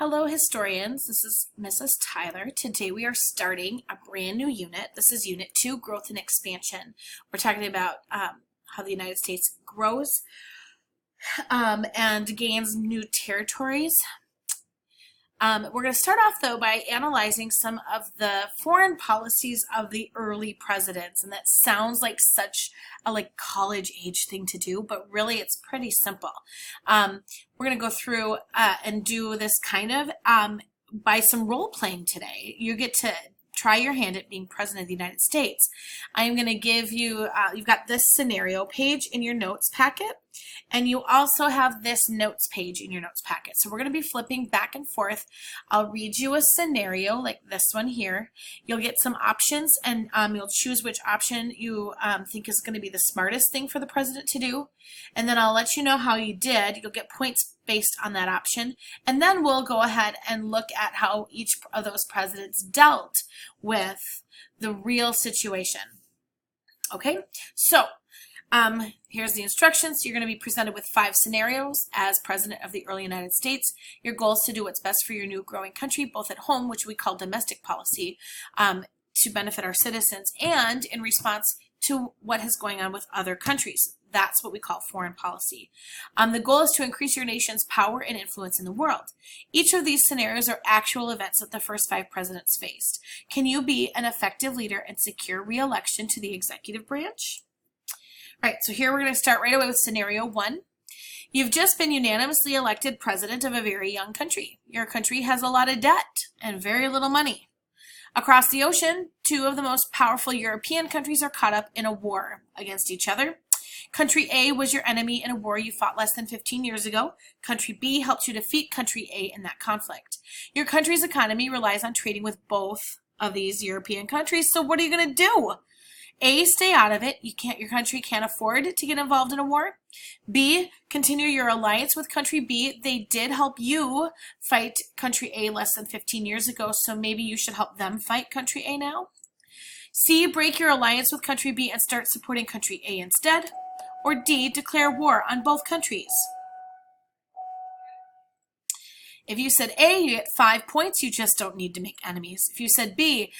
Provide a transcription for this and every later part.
Hello, historians. This is Mrs. Tyler. Today we are starting a brand new unit. This is Unit 2, Growth and Expansion. We're talking about how the United States grows and gains new territories. We're going to start off, though, by analyzing some of the foreign policies of the early presidents. And that sounds like such a college age thing to do, but really it's pretty simple. We're going to go through and do this kind of by some role playing today. You get to try your hand at being president of the United States. I am going to give you, you've got this scenario page in your notes packet, and you also have this notes page in your notes packet. So we're going to be flipping back and forth. I'll read you a scenario like this one here. You'll get some options, and you'll choose which option you think is going to be the smartest thing for the president to do. And then I'll let you know how you did. You'll get points based on that option. And then we'll go ahead and look at how each of those presidents dealt with the real situation. Okay, so here's the instructions. You're going to be presented with 5 scenarios as president of the early United States. Your goal is to do what's best for your new growing country, both at home, which we call domestic policy, to benefit our citizens, and in response to what is going on with other countries. That's what we call foreign policy. The goal is to increase your nation's power and influence in the world. Each of these scenarios are actual events that the first 5 presidents faced. Can you be an effective leader and secure re-election to the executive branch? All right, so here we're going to start right away with scenario 1. You've just been unanimously elected president of a very young country. Your country has a lot of debt and very little money. Across the ocean, 2 of the most powerful European countries are caught up in a war against each other. Country A was your enemy in a war you fought less than 15 years ago. Country B helped you defeat Country A in that conflict. Your country's economy relies on trading with both of these European countries, so what are you going to do? A, stay out of it. Your country can't afford to get involved in a war. B, continue your alliance with Country B. They did help you fight Country A less than 15 years ago, so maybe you should help them fight Country A now. C, break your alliance with Country B and start supporting Country A instead. Or D, declare war on both countries. If you said A, you get 5 points. You just don't need to make enemies. If you said B,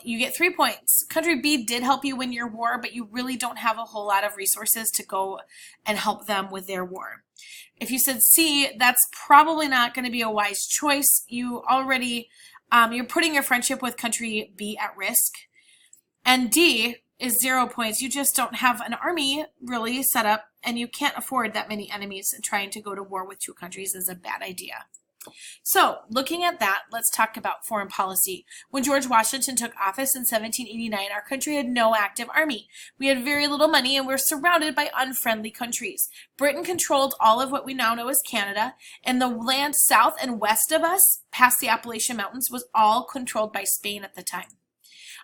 you get 3 points. Country B did help you win your war, but you really don't have a whole lot of resources to go and help them with their war. If you said C, that's probably not going to be a wise choice. You already, you're putting your friendship with Country B at risk. And D is 0 points. You just don't have an army really set up, and you can't afford that many enemies, and trying to go to war with 2 countries is a bad idea. So, looking at that, let's talk about foreign policy. When George Washington took office in 1789, our country had no active army. We had very little money, and we were surrounded by unfriendly countries. Britain controlled all of what we now know as Canada, and the land south and west of us, past the Appalachian Mountains, was all controlled by Spain at the time.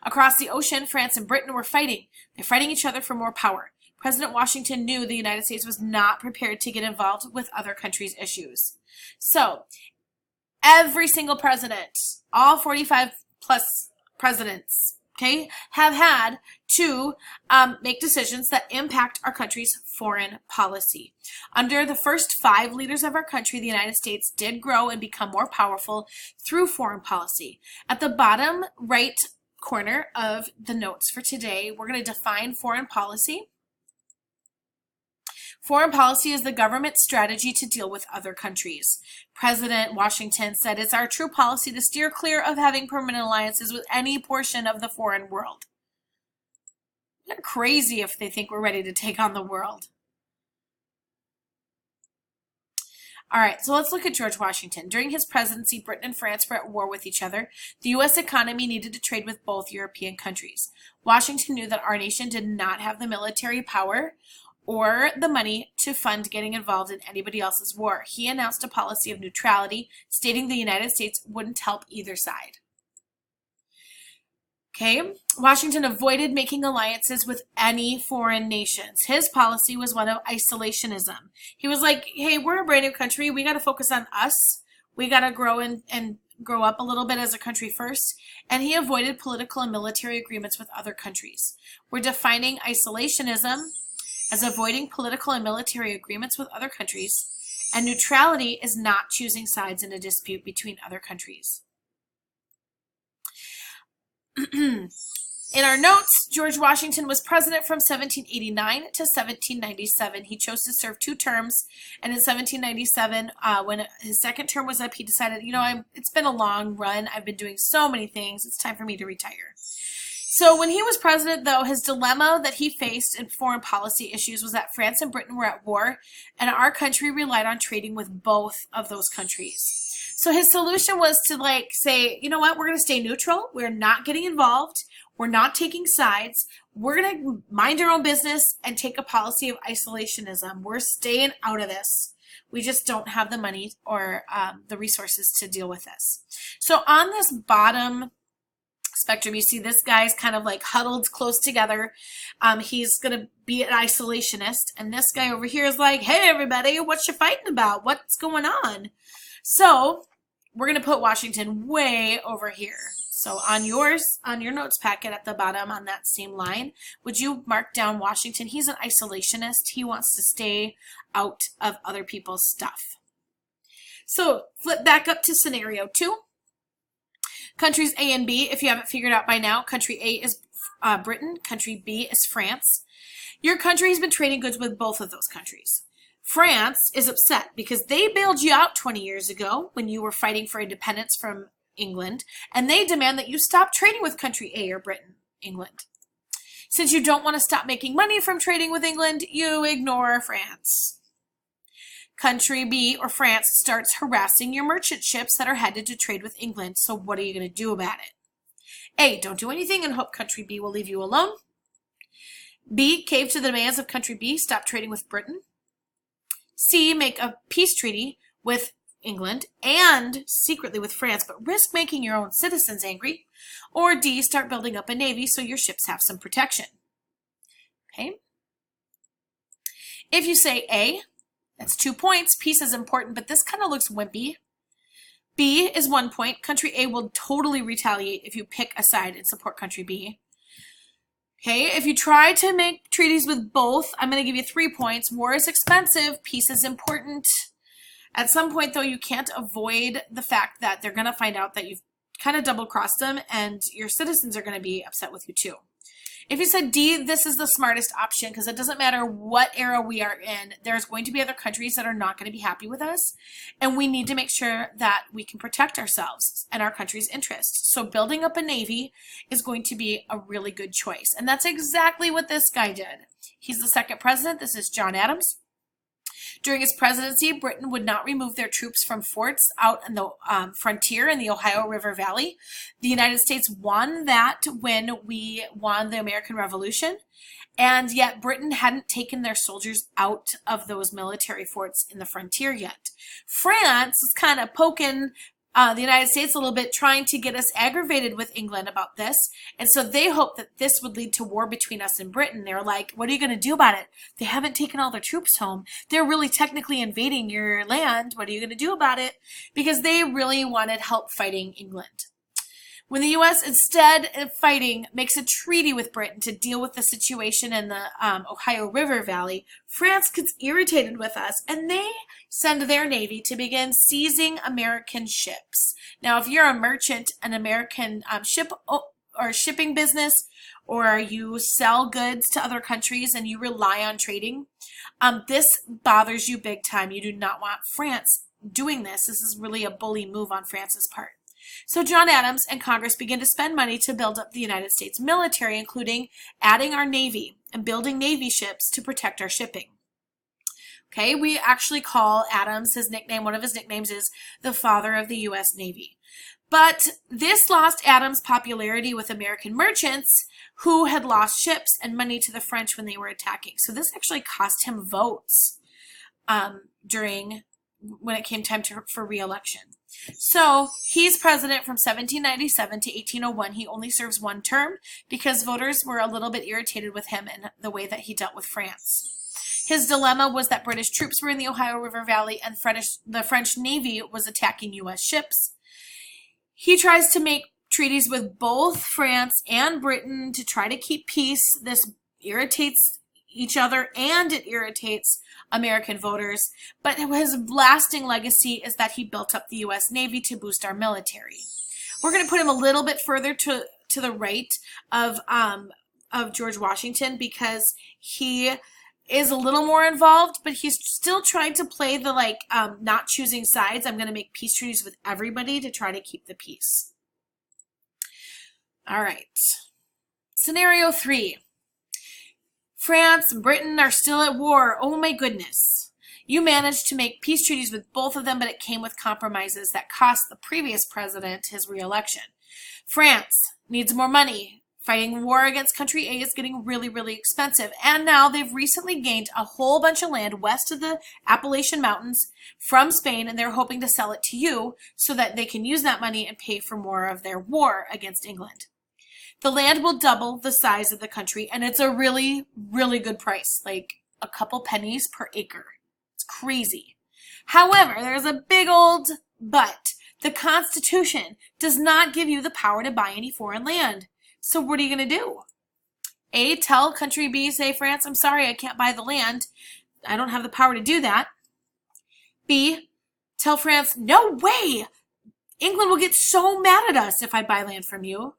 Across the ocean, France and Britain were fighting. They're fighting each other for more power. President Washington knew the United States was not prepared to get involved with other countries' issues. So, every single president, all 45 plus presidents, okay, have had to make decisions that impact our country's foreign policy. Under the first 5 leaders of our country, the United States did grow and become more powerful through foreign policy. At the bottom right corner of the notes for today, we're going to define foreign policy. Foreign policy is the government's strategy to deal with other countries. President Washington said it's our true policy to steer clear of having permanent alliances with any portion of the foreign world. They're crazy if they think we're ready to take on the world. All right, so let's look at George Washington. During his presidency, Britain and France were at war with each other. The U.S. economy needed to trade with both European countries. Washington knew that our nation did not have the military power or the money to fund getting involved in anybody else's war. He announced a policy of neutrality, stating the United States wouldn't help either side. Okay, Washington avoided making alliances with any foreign nations. His policy was one of isolationism. He was like, hey, we're a brand new country. We got to focus on us. We got to grow and grow up a little bit as a country first. And he avoided political and military agreements with other countries. We're defining isolationism as avoiding political and military agreements with other countries And neutrality is not choosing sides in a dispute between other countries. In our notes, George Washington was president from 1789 to 1797. He chose to serve 2 terms, and in 1797, when his second term was up, he decided, it's been a long run. I've been doing so many things. It's time for me to retire. So when he was president, though, his dilemma that he faced in foreign policy issues was that France and Britain were at war, and our country relied on trading with both of those countries. So his solution was to say, you know what, we're going to stay neutral. We're not getting involved. We're not taking sides. We're going to mind our own business and take a policy of isolationism. We're staying out of this. We just don't have the money or the resources to deal with this. So on this bottom spectrum, you see this guy's kind of huddled close together. He's going to be an isolationist. And this guy over here is like, hey, everybody, what you fighting about? What's going on? So we're going to put Washington way over here. So on your notes packet at the bottom on that same line, would you mark down Washington? He's an isolationist. He wants to stay out of other people's stuff. So flip back up to scenario 2. Countries A and B, if you haven't figured out by now, country A is Britain, country B is France. Your country has been trading goods with both of those countries. France is upset because they bailed you out 20 years ago when you were fighting for independence from England, and they demand that you stop trading with country A or Britain, England. Since you don't want to stop making money from trading with England, you ignore France. Country B or France starts harassing your merchant ships that are headed to trade with England. So what are you going to do about it? A, don't do anything and hope country B will leave you alone. B, cave to the demands of country B, stop trading with Britain. C, make a peace treaty with England and secretly with France, but risk making your own citizens angry. Or D, start building up a navy so your ships have some protection. Okay. If you say A, that's 2 points. Peace is important, but this kind of looks wimpy. B is 1 point. Country A will totally retaliate if you pick a side and support country B. Okay, if you try to make treaties with both, I'm going to give you 3 points. War is expensive. Peace is important. At some point, though, you can't avoid the fact that they're going to find out that you've kind of double-crossed them, and your citizens are going to be upset with you, too. If you said D, this is the smartest option because it doesn't matter what era we are in. There's going to be other countries that are not going to be happy with us, and we need to make sure that we can protect ourselves and our country's interests. So building up a navy is going to be a really good choice, and that's exactly what this guy did. He's the second president. This is John Adams. During his presidency, Britain would not remove their troops from forts out in the frontier in the Ohio River Valley. The United States won that when we won the American Revolution, and yet Britain hadn't taken their soldiers out of those military forts in the frontier yet. France was kind of poking the United States a little bit, trying to get us aggravated with England about this. And so they hoped that this would lead to war between us and Britain. They were like, what are you going to do about it? They haven't taken all their troops home. They're really technically invading your land. What are you going to do about it? Because they really wanted help fighting England. When the U.S., instead of fighting, makes a treaty with Britain to deal with the situation in the Ohio River Valley, France gets irritated with us, and they send their navy to begin seizing American ships. Now, if you're a merchant, an American ship or shipping business, or you sell goods to other countries and you rely on trading, this bothers you big time. You do not want France doing this. This is really a bully move on France's part. So John Adams and Congress began to spend money to build up the United States military, including adding our Navy and building Navy ships to protect our shipping. Okay, we actually call Adams, his nickname, one of his nicknames is the father of the U.S. Navy. But this lost Adams' popularity with American merchants who had lost ships and money to the French when they were attacking. So this actually cost him votes when it came time for re-election. So he's president from 1797 to 1801. He only serves 1 term because voters were a little bit irritated with him and the way that he dealt with France. His dilemma was that British troops were in the Ohio River Valley and the French Navy was attacking U.S. ships. He tries to make treaties with both France and Britain to try to keep peace. This irritates each other and it irritates American voters. But his lasting legacy is that he built up the U.S. Navy to boost our military. We're going to put him a little bit further to the right of George Washington because he is a little more involved, but he's still trying to play the not choosing sides. I'm going to make peace treaties with everybody to try to keep the peace. All right. Scenario 3. France and Britain are still at war. Oh my goodness. You managed to make peace treaties with both of them, but it came with compromises that cost the previous president his re-election. France needs more money. Fighting war against country A is getting really, really expensive. And now they've recently gained a whole bunch of land west of the Appalachian Mountains from Spain, and they're hoping to sell it to you so that they can use that money and pay for more of their war against England. The land will double the size of the country, and it's a really, really good price, like a couple pennies per acre. It's crazy. However, there's a big old but. The Constitution does not give you the power to buy any foreign land. So what are you going to do? A, tell country B, say France, I'm sorry, I can't buy the land. I don't have the power to do that. B, tell France, no way! England will get so mad at us if I buy land from you.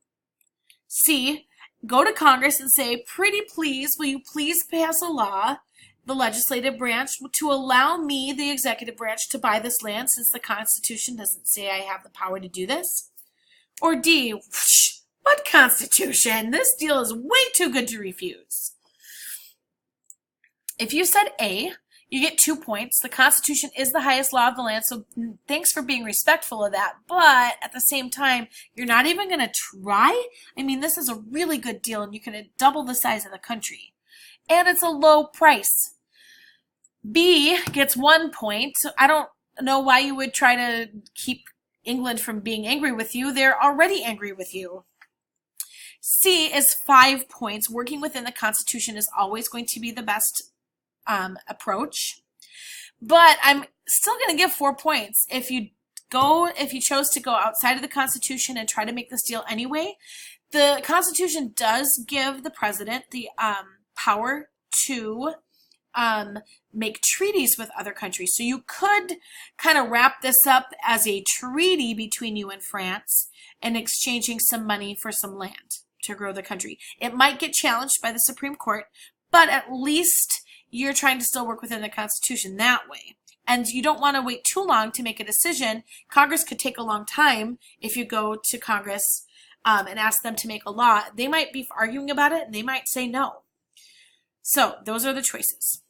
C, go to Congress and say, pretty please, will you please pass a law, the legislative branch, to allow me, the executive branch, to buy this land since the Constitution doesn't say I have the power to do this? Or D, what Constitution? This deal is way too good to refuse. If you said A, you get 2 points. The Constitution is the highest law of the land, so thanks for being respectful of that. But at the same time, you're not even going to try? I mean, this is a really good deal, and you can double the size of the country. And it's a low price. B gets 1 point. I don't know why you would try to keep England from being angry with you. They're already angry with you. C is 5 points. Working within the Constitution is always going to be the best approach. But I'm still going to give 4 points. If you chose to go outside of the Constitution and try to make this deal anyway, the Constitution does give the president the power to make treaties with other countries. So you could kind of wrap this up as a treaty between you and France and exchanging some money for some land to grow the country. It might get challenged by the Supreme Court, but at least you're trying to still work within the Constitution that way. And you don't want to wait too long to make a decision. Congress could take a long time if you go to Congress and ask them to make a law. They might be arguing about it and they might say no. So those are the choices.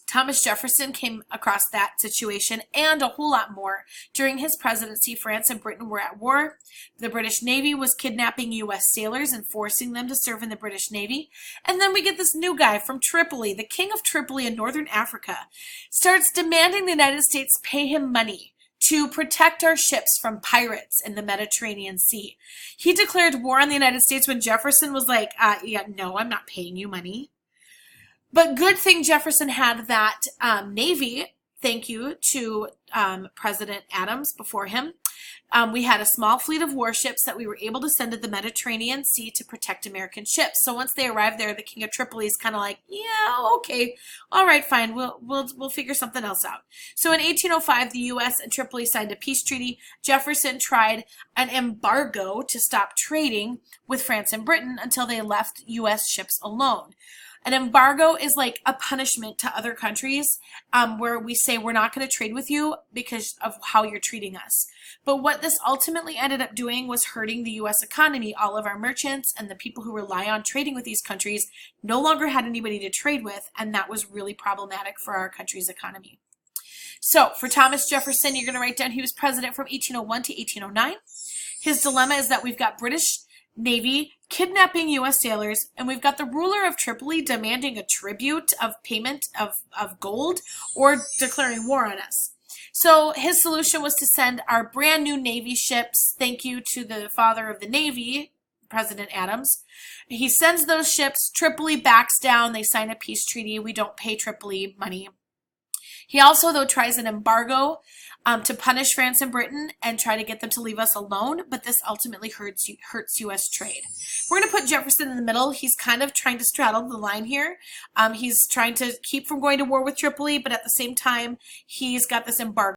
Thomas Jefferson came across that situation and a whole lot more. During his presidency, France and Britain were at war. The British Navy was kidnapping U.S. sailors and forcing them to serve in the British Navy. And then we get this new guy from Tripoli, the king of Tripoli in northern Africa, starts demanding the United States pay him money to protect our ships from pirates in the Mediterranean Sea. He declared war on the United States when Jefferson was like, yeah, no, I'm not paying you money. But good thing Jefferson had that Navy, thank you to President Adams before him. We had a small fleet of warships that we were able to send to the Mediterranean Sea to protect American ships. So once they arrived there, the King of Tripoli is kind of like, yeah, okay, all right, fine, we'll figure something else out. So in 1805, the U.S. and Tripoli signed a peace treaty. Jefferson tried an embargo to stop trading with France and Britain until they left U.S. ships alone. An embargo is like a punishment to other countries where we say we're not going to trade with you because of how you're treating us. But what this ultimately ended up doing was hurting the U.S. economy. All of our merchants and the people who rely on trading with these countries no longer had anybody to trade with, and that was really problematic for our country's economy. So for Thomas Jefferson, you're going to write down he was president from 1801 to 1809. His dilemma is that we've got British Navy kidnapping U.S. sailors, and we've got the ruler of Tripoli demanding a tribute of payment of gold or declaring war on us. So his solution was to send our brand new Navy ships, thank you to the father of the Navy, President Adams. He sends those ships, Tripoli backs down, they sign a peace treaty, we don't pay Tripoli money. He also, though, tries an embargo to punish France and Britain and try to get them to leave us alone, but this ultimately hurts U.S. trade. We're going to put Jefferson in the middle. He's kind of trying to straddle the line here. He's trying to keep from going to war with Tripoli, but at the same time, he's got this embargo